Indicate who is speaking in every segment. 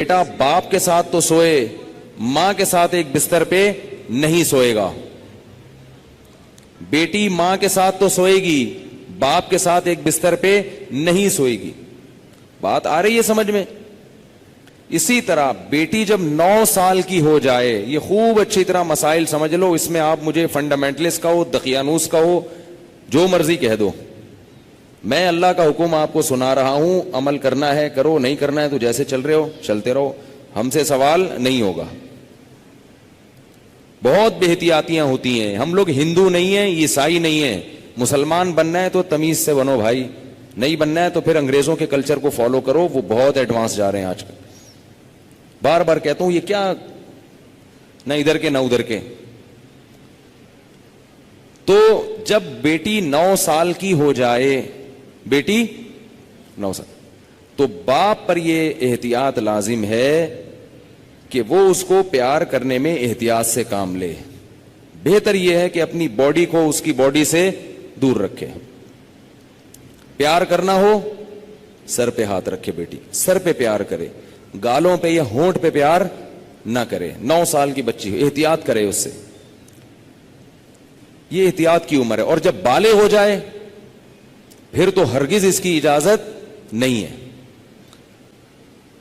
Speaker 1: بیٹا باپ کے ساتھ تو سوئے، ماں کے ساتھ ایک بستر پہ نہیں سوئے گا. بیٹی ماں کے ساتھ تو سوئے گی، باپ کے ساتھ ایک بستر پہ نہیں سوئے گی. بات آ رہی ہے سمجھ میں؟ اسی طرح بیٹی جب 9 سال کی ہو جائے، یہ خوب اچھی طرح مسائل سمجھ لو، اس میں آپ مجھے فنڈامنٹلسٹ کہو، دقیانوس کہو، جو مرضی کہہ دو، میں اللہ کا حکم آپ کو سنا رہا ہوں، عمل کرنا ہے کرو، نہیں کرنا ہے تو جیسے چل رہے ہو چلتے رہو، ہم سے سوال نہیں ہوگا. بہت بے احتیاطیاں ہوتی ہیں. ہم لوگ ہندو نہیں ہیں، عیسائی نہیں ہیں. مسلمان بننا ہے تو تمیز سے بنو بھائی، نہیں بننا ہے تو پھر انگریزوں کے کلچر کو فالو کرو، وہ بہت ایڈوانس جا رہے ہیں آج کل. بار بار کہتا ہوں، یہ کیا نہ ادھر کے نہ ادھر کے. تو جب بیٹی 9 سال کی ہو جائے، بیٹی 9 سال، تو باپ پر یہ احتیاط لازم ہے کہ وہ اس کو پیار کرنے میں احتیاط سے کام لے. بہتر یہ ہے کہ اپنی باڈی کو اس کی باڈی سے دور رکھے. پیار کرنا ہو سر پہ ہاتھ رکھے، بیٹی سر پہ پیار کرے، گالوں پہ یا ہونٹ پہ پیار نہ کرے. 9 سال کی بچی احتیاط کرے اس سے، یہ احتیاط کی عمر ہے. اور جب بالغ ہو جائے پھر تو ہرگز اس کی اجازت نہیں ہے.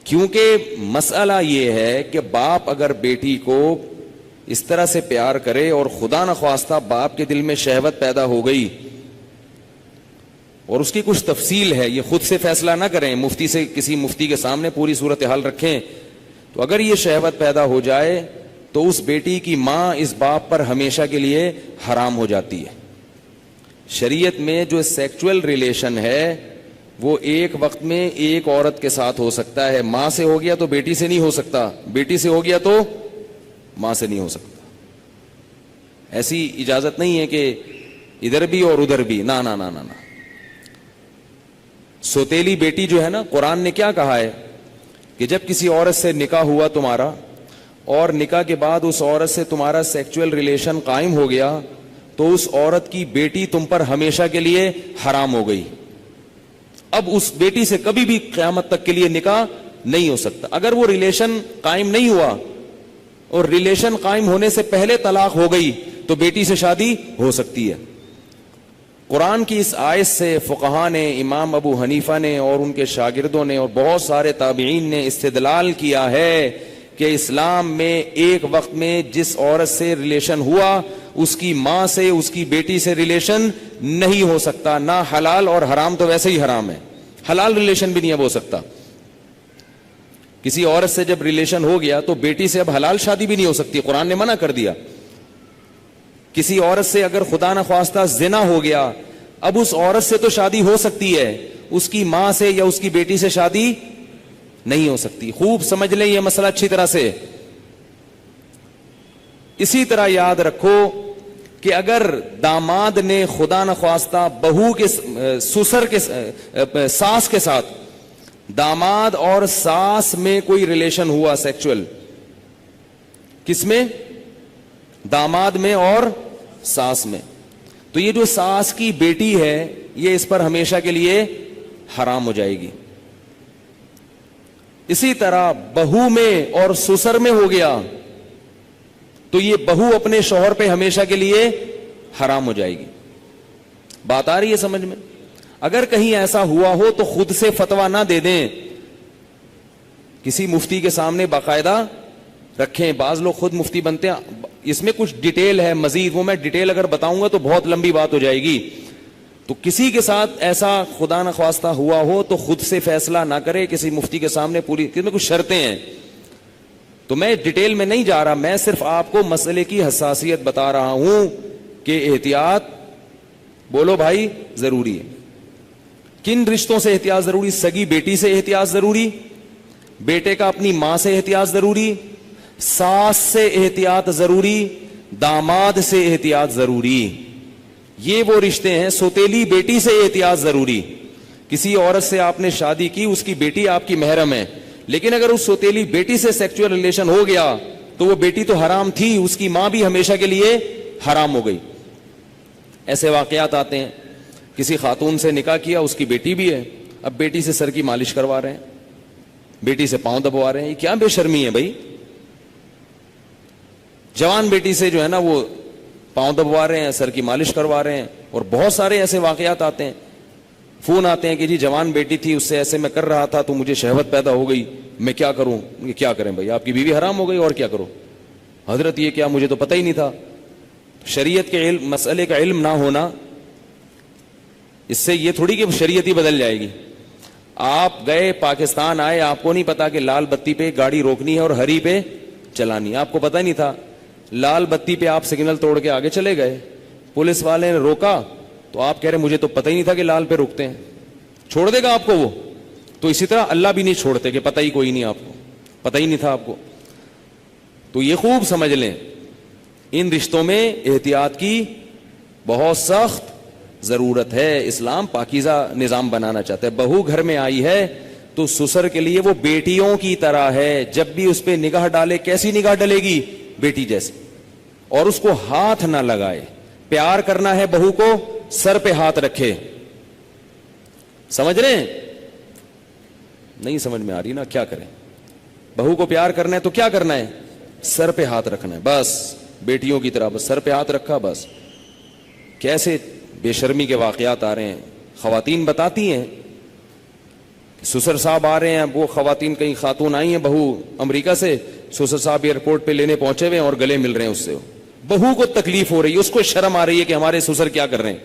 Speaker 1: کیونکہ مسئلہ یہ ہے کہ باپ اگر بیٹی کو اس طرح سے پیار کرے اور خدا نخواستہ باپ کے دل میں شہوت پیدا ہو گئی، اور اس کی کچھ تفصیل ہے، یہ خود سے فیصلہ نہ کریں، مفتی سے، کسی مفتی کے سامنے پوری صورتحال رکھیں. تو اگر یہ شہوت پیدا ہو جائے تو اس بیٹی کی ماں اس باپ پر ہمیشہ کے لیے حرام ہو جاتی ہے. شریعت میں جو سیکچول ریلیشن ہے وہ ایک وقت میں ایک عورت کے ساتھ ہو سکتا ہے. ماں سے ہو گیا تو بیٹی سے نہیں ہو سکتا، بیٹی سے ہو گیا تو ماں سے نہیں ہو سکتا. ایسی اجازت نہیں ہے کہ ادھر بھی اور ادھر بھی، نہ نہ نہ نہ. سوتیلی بیٹی جو ہے نا، قرآن نے کیا کہا ہے کہ جب کسی عورت سے نکاح ہوا تمہارا اور نکاح کے بعد اس عورت سے تمہارا سیکچول ریلیشن قائم ہو گیا تو اس عورت کی بیٹی تم پر ہمیشہ کے لیے حرام ہو گئی. اب اس بیٹی سے کبھی بھی قیامت تک کے لیے نکاح نہیں ہو سکتا. اگر وہ ریلیشن قائم نہیں ہوا اور ریلیشن قائم ہونے سے پہلے طلاق ہو گئی تو بیٹی سے شادی ہو سکتی ہے. قرآن کی اس آیت سے فقہا نے، امام ابو حنیفہ نے اور ان کے شاگردوں نے اور بہت سارے تابعین نے استدلال کیا ہے کہ اسلام میں ایک وقت میں جس عورت سے ریلیشن ہوا اس کی ماں سے، اس کی بیٹی سے ریلیشن نہیں ہو سکتا. نہ حلال، اور حرام تو ویسے ہی حرام ہے، حلال ریلیشن بھی نہیں اب ہو سکتا. کسی عورت سے جب ریلیشن ہو گیا تو بیٹی سے اب حلال شادی بھی نہیں ہو سکتی، قرآن نے منع کر دیا. کسی عورت سے اگر خدا نخواستہ زنا ہو گیا، اب اس عورت سے تو شادی ہو سکتی ہے، اس کی ماں سے یا اس کی بیٹی سے شادی نہیں ہو سکتی. خوب سمجھ لیں یہ مسئلہ اچھی طرح سے. اسی طرح یاد رکھو کہ اگر داماد نے خدا نخواستہ بہو کے سسر کے ساس کے ساتھ، داماد اور ساس میں کوئی ریلیشن ہوا سیکچول، کس میں؟ داماد میں اور ساس میں، تو یہ جو ساس کی بیٹی ہے یہ اس پر ہمیشہ کے لیے حرام ہو جائے گی. اسی طرح بہو میں اور سسر میں ہو گیا تو یہ بہو اپنے شوہر پہ ہمیشہ کے لیے حرام ہو جائے گی. بات آ رہی ہے سمجھ میں؟ اگر کہیں ایسا ہوا ہو تو خود سے فتویٰ نہ دے دیں، کسی مفتی کے سامنے باقاعدہ رکھیں. بعض لوگ خود مفتی بنتے ہیں، اس میں کچھ ڈیٹیل ہے مزید، وہ میں ڈیٹیل اگر بتاؤں گا تو بہت لمبی بات ہو جائے گی. تو کسی کے ساتھ ایسا خدا نخواستہ ہوا ہو تو خود سے فیصلہ نہ کرے، کسی مفتی کے سامنے. پوری اس میں کچھ شرطیں ہیں، تو میں ڈیٹیل میں نہیں جا رہا، میں صرف آپ کو مسئلے کی حساسیت بتا رہا ہوں کہ احتیاط، بولو بھائی، ضروری ہے. کن رشتوں سے احتیاط ضروری؟ سگی بیٹی سے احتیاط ضروری، بیٹے کا اپنی ماں سے احتیاط ضروری، ساس سے احتیاط ضروری، داماد سے احتیاط ضروری. یہ وہ رشتے ہیں. سوتیلی بیٹی سے احتیاط ضروری. کسی عورت سے آپ نے شادی کی، اس کی بیٹی آپ کی محرم ہے، لیکن اگر اس سوتیلی بیٹی سے سیکچول ریلیشن ہو گیا تو وہ بیٹی تو حرام تھی، اس کی ماں بھی ہمیشہ کے لیے حرام ہو گئی. ایسے واقعات آتے ہیں، کسی خاتون سے نکاح کیا، اس کی بیٹی بھی ہے، اب بیٹی سے سر کی مالش کروا رہے ہیں. بیٹی سے پاؤں دبوا رہے ہیں. یہ کیا بے شرمی ہے بھائی؟ جوان بیٹی سے جو ہے نا وہ پاؤں دبوا رہے ہیں, سر کی مالش کروا رہے ہیں. اور بہت سارے ایسے واقعات آتے ہیں, فون آتے ہیں کہ جی جوان بیٹی تھی, اس سے ایسے میں کر رہا تھا تو مجھے شہوت پیدا ہو گئی, میں کیا کروں؟ کیا کریں بھائی, آپ کی بیوی حرام ہو گئی اور کیا کرو. حضرت یہ کیا, مجھے تو پتہ ہی نہیں تھا. شریعت کے علم, مسئلے کا علم نہ ہونا, اس سے یہ تھوڑی کہ شریعت ہی بدل جائے گی. آپ گئے پاکستان آئے, آپ کو نہیں پتا کہ لال بتی پہ گاڑی روکنی ہے اور ہری پہ چلانی ہے, آپ کو پتہ نہیں تھا. لال بتی پہ آپ سگنل توڑ کے آگے چلے گئے, پولیس والے نے روکا تو آپ کہہ رہے مجھے تو پتہ ہی نہیں تھا کہ لال پہ روکتے ہیں. چھوڑ دے گا آپ کو وہ؟ تو اسی طرح اللہ بھی نہیں چھوڑتے کہ پتہ ہی کوئی نہیں, آپ کو پتہ ہی نہیں تھا آپ کو. تو یہ خوب سمجھ لیں, ان رشتوں میں احتیاط کی بہت سخت ضرورت ہے. اسلام پاکیزہ نظام بنانا چاہتا ہے. بہو گھر میں آئی ہے تو سسر کے لیے وہ بیٹیوں کی طرح ہے. جب بھی اس پہ نگاہ ڈالے, کیسی نگاہ ڈلے گی؟ بیٹی جیسی. اور اس کو ہاتھ نہ لگائے. پیار کرنا ہے بہو کو, سر پہ ہاتھ رکھے. سمجھ رہے ہیں؟ نہیں سمجھ میں آ رہی نا, کیا کریں؟ بہو کو پیار کرنا ہے تو کیا کرنا ہے؟ سر پہ ہاتھ رکھنا ہے بس, بیٹیوں کی طرح بس سر پہ ہاتھ رکھا بس. کیسے بے شرمی کے واقعات آ رہے ہیں. خواتین بتاتی ہیں, سسر صاحب آ رہے ہیں, وہ خواتین, کئی خاتون آئی ہیں بہو امریکہ سے, سسر صاحب ایئرپورٹ پہ لینے پہنچے ہوئے اور گلے مل رہے ہیں اس سے. بہو کو تکلیف ہو رہی ہے, اس کو شرم آ رہی ہے کہ ہمارے سسر کیا کر رہے ہیں,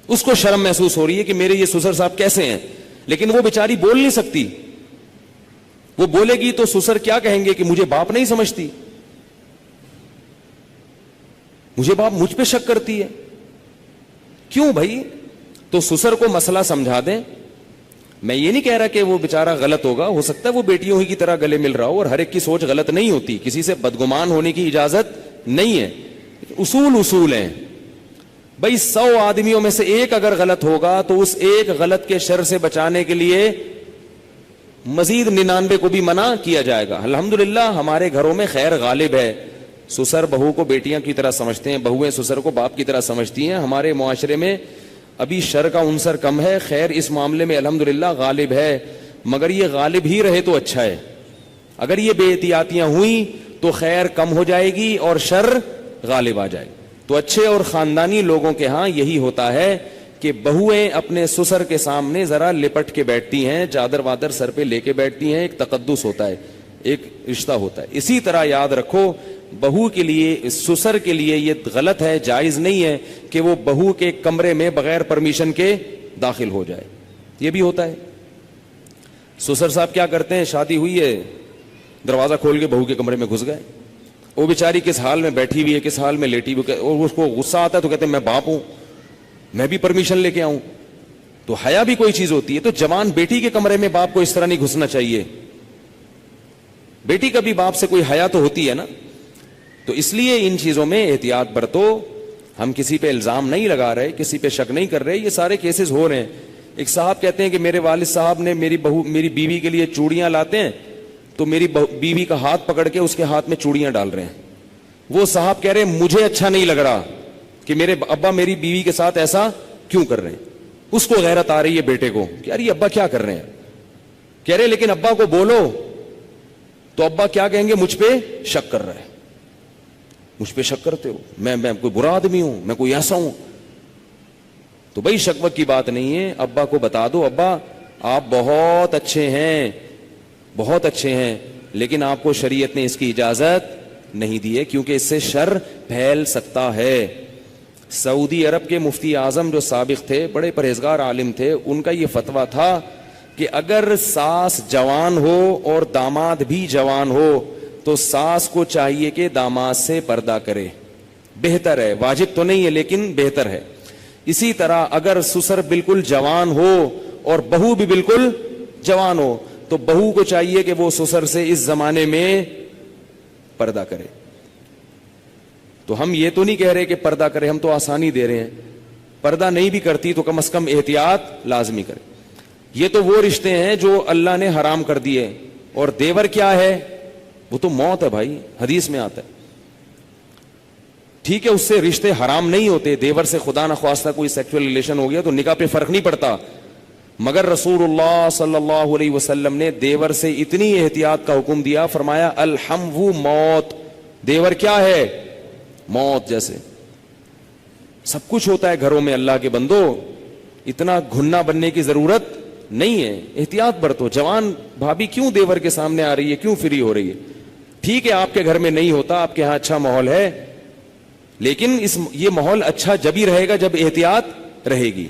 Speaker 1: اس کو شرم محسوس ہو رہی ہے کہ میرے یہ سسر صاحب کیسے ہیں. لیکن وہ بیچاری بول نہیں سکتی. وہ بولے گی تو سسر کیا کہیں گے کہ مجھے باپ نہیں سمجھتی, مجھے باپ مجھ پہ شک کرتی ہے. کیوں بھائی؟ تو سسر کو مسئلہ سمجھا دیں. میں یہ نہیں کہہ رہا کہ وہ بیچارہ غلط ہوگا, ہو سکتا ہے وہ بیٹیوں ہی کی طرح گلے مل رہا ہو, اور ہر ایک کی سوچ غلط نہیں ہوتی, کسی سے بدگمان ہونے کی اجازت نہیں ہے. اصول ہیں بھائی. 100 آدمیوں میں سے ایک اگر غلط ہوگا تو اس ایک غلط کے شر سے بچانے کے لیے مزید 99 کو بھی منع کیا جائے گا. الحمدللہ ہمارے گھروں میں خیر غالب ہے. سسر بہو کو بیٹیاں کی طرح سمجھتے ہیں, بہویں سسر کو باپ کی طرح سمجھتی ہیں. ہمارے معاشرے میں ابھی شر کا عنصر کم ہے, خیر اس معاملے میں الحمدللہ غالب ہے. مگر یہ غالب ہی رہے تو اچھا ہے. اگر یہ بے احتیاطیاں ہوئیں تو خیر کم ہو جائے گی اور شر غالب آ جائے گی. تو اچھے اور خاندانی لوگوں کے ہاں یہی ہوتا ہے کہ بہویں اپنے سسر کے سامنے ذرا لپٹ کے بیٹھتی ہیں, چادر وادر سر پہ لے کے بیٹھتی ہیں. ایک تقدس ہوتا ہے, ایک رشتہ ہوتا ہے. اسی طرح یاد رکھو, بہو کے لیے, سسر کے لیے یہ غلط ہے, جائز نہیں ہے کہ وہ بہو کے کمرے میں بغیر پرمیشن کے داخل ہو جائے. یہ بھی ہوتا ہے. سسر صاحب کیا کرتے ہیں, شادی ہوئی ہے, دروازہ کھول کے بہو کے کمرے میں گھس گئے. وہ بیچاری کس حال میں بیٹھی ہوئی ہے, کس حال میں لیٹی ہوئی, اور اس کو غصہ آتا ہے تو کہتے ہیں میں باپ ہوں, میں بھی پرمیشن لے کے آؤں. تو حیا بھی کوئی چیز ہوتی ہے. تو جوان بیٹی کے کمرے میں باپ کو اس طرح نہیں گھسنا چاہیے. بیٹی کا بھی باپ سے کوئی حیا تو ہوتی ہے نا. تو اس لیے ان چیزوں میں احتیاط برتو. ہم کسی پہ الزام نہیں لگا رہے, کسی پہ شک نہیں کر رہے, یہ سارے کیسز ہو رہے ہیں. ایک صاحب کہتے ہیں کہ میرے والد صاحب نے میری بیوی کے لیے چوڑیاں لاتے ہیں تو میری بیوی کا ہاتھ پکڑ کے اس کے ہاتھ میں چوڑیاں ڈال رہے ہیں. وہ صاحب کہہ رہے ہیں مجھے اچھا نہیں لگ رہا کہ میرے ابا میری بیوی کے ساتھ ایسا کیوں کر رہے ہیں. اس کو غیرت آ رہی ہے بیٹے کو کہ یار یہ ابا کیا کر رہے ہیں. کہہ رہے لیکن ابا کو بولو تو ابا کیا کہیں گے, مجھ پہ شک کر رہا ہے, مجھ پہ شک کرتے ہو, میں کوئی برا آدمی ہوں, میں کوئی ایسا ہوں. تو بھائی شک کی بات نہیں ہے. ابا کو بتا دو ابا آپ بہت اچھے ہیں, بہت اچھے ہیں, لیکن آپ کو شریعت نے اس کی اجازت نہیں دی ہے کیونکہ اس سے شر پھیل سکتا ہے. سعودی عرب کے مفتی اعظم جو سابق تھے, بڑے پرہیزگار عالم تھے, ان کا یہ فتویٰ تھا کہ اگر ساس جوان ہو اور داماد بھی جوان ہو تو ساس کو چاہیے کہ داماد سے پردہ کرے, بہتر ہے, واجب تو نہیں ہے لیکن بہتر ہے. اسی طرح اگر سسر بالکل جوان ہو اور بہو بھی بالکل جوان ہو تو بہو کو چاہیے کہ وہ سسر سے اس زمانے میں پردہ کرے. تو ہم یہ تو نہیں کہہ رہے کہ پردہ کرے, ہم تو آسانی دے رہے ہیں. پردہ نہیں بھی کرتی تو کم از کم احتیاط لازمی کرے. یہ تو وہ رشتے ہیں جو اللہ نے حرام کر دیے. اور دیور کیا ہے, وہ تو موت ہے بھائی, حدیث میں آتا ہے. ٹھیک ہے اس سے رشتے حرام نہیں ہوتے, دیور سے خدا نخواستہ کوئی سیکسول ریلیشن ہو گیا تو نکاح پہ فرق نہیں پڑتا, مگر رسول اللہ صلی اللہ علیہ وسلم نے دیور سے اتنی احتیاط کا حکم دیا, فرمایا الحمو موت, دیور کیا ہے؟ موت جیسے. سب کچھ ہوتا ہے گھروں میں اللہ کے بندو, اتنا گھننا بننے کی ضرورت نہیں ہے, احتیاط برتو. جوان بھابھی کیوں دیور کے سامنے آ رہی ہے, کیوں فری ہو رہی ہے؟ ٹھیک ہے آپ کے گھر میں نہیں ہوتا, آپ کے ہاں اچھا ماحول ہے, لیکن یہ ماحول اچھا جب ہی رہے گا جب احتیاط رہے گی.